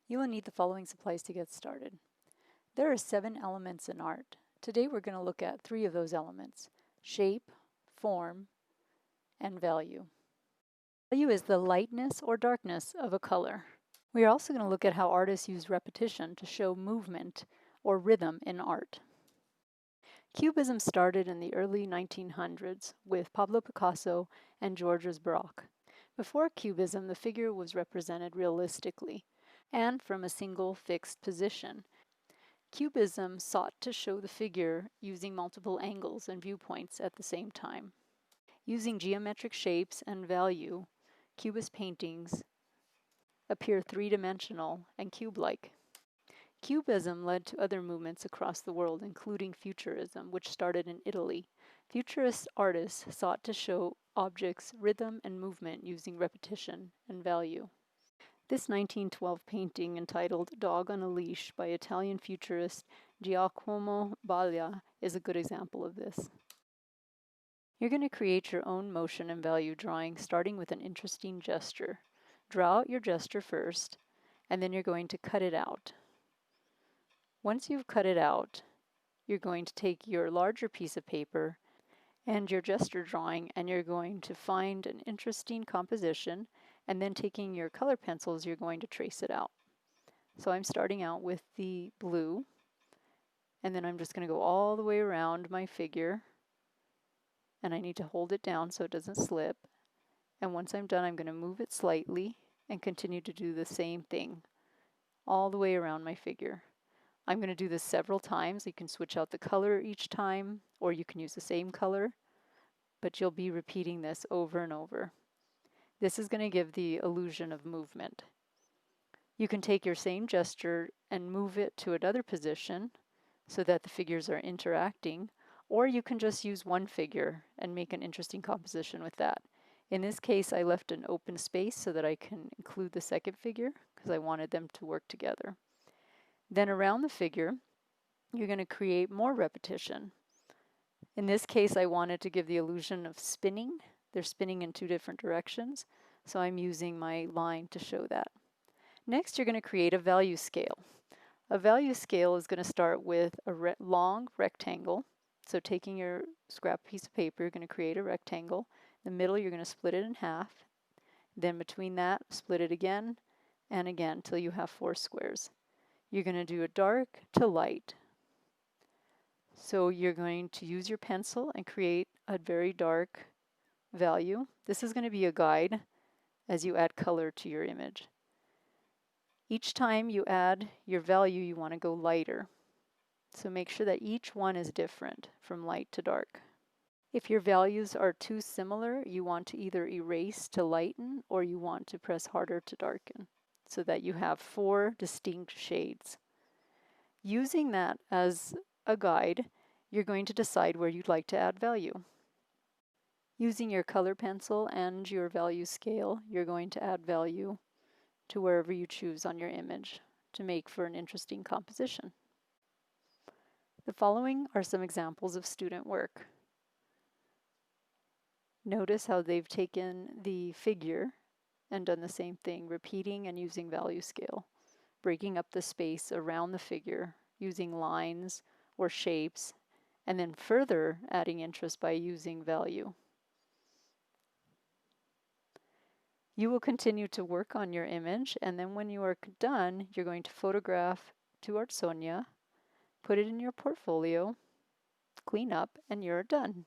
You will need the following supplies to get started. There are 7 elements in art. Today we're going to look at 3 of those elements: shape, form, and value. Value is the lightness or darkness of a color. We are also going to look at how artists use repetition to show movement or rhythm in art. Cubism started in the early 1900s with Pablo Picasso and Georges Braque. Before Cubism, the figure was represented realistically and from a single fixed position. Cubism sought to show the figure using multiple angles and viewpoints at the same time. Using geometric shapes and value, Cubist paintings appear three-dimensional and cube-like. Cubism led to other movements across the world, including Futurism, which started in Italy. Futurist artists sought to show objects' rhythm and movement using repetition and value. This 1912 painting, entitled Dog on a Leash by Italian futurist Giacomo Baglia, is a good example of this. You're going to create your own motion and value drawing, starting with an interesting gesture. Draw out your gesture first, and then you're going to cut it out. Once you've cut it out, you're going to take your larger piece of paper and your gesture drawing, and you're going to find an interesting composition, and then taking your color pencils, you're going to trace it out. So I'm starting out with the blue, and then I'm just going to go all the way around my figure, and I need to hold it down so it doesn't slip. And once I'm done, I'm going to move it slightly and continue to do the same thing all the way around my figure. I'm going to do this several times. You can switch out the color each time, or you can use the same color, but you'll be repeating this over and over. This is going to give the illusion of movement. You can take your same gesture and move it to another position so that the figures are interacting, or you can just use one figure and make an interesting composition with that. In this case, I left an open space so that I can include the second figure because I wanted them to work together. Then around the figure, you're going to create more repetition. In this case, I wanted to give the illusion of spinning. They're spinning in 2 different directions, so I'm using my line to show that. Next, you're going to create a value scale. A value scale is going to start with a long rectangle. So taking your scrap piece of paper, you're going to create a rectangle. In the middle, you're going to split it in half. Then between that, split it again and again till you have 4 squares. You're going to do a dark to light. So you're going to use your pencil and create a very dark value. This is going to be a guide as you add color to your image. Each time you add your value, you want to go lighter. So make sure that each one is different from light to dark. If your values are too similar, you want to either erase to lighten or you want to press harder to darken, so that you have 4 distinct shades. Using that as a guide, you're going to decide where you'd like to add value. Using your color pencil and your value scale, you're going to add value to wherever you choose on your image to make for an interesting composition. The following are some examples of student work. Notice how they've taken the figure and done the same thing, repeating and using value scale, breaking up the space around the figure using lines or shapes, and then further adding interest by using value. You will continue to work on your image, and then when you are done, you're going to photograph to Art Sonia, put it in your portfolio, clean up, and you're done.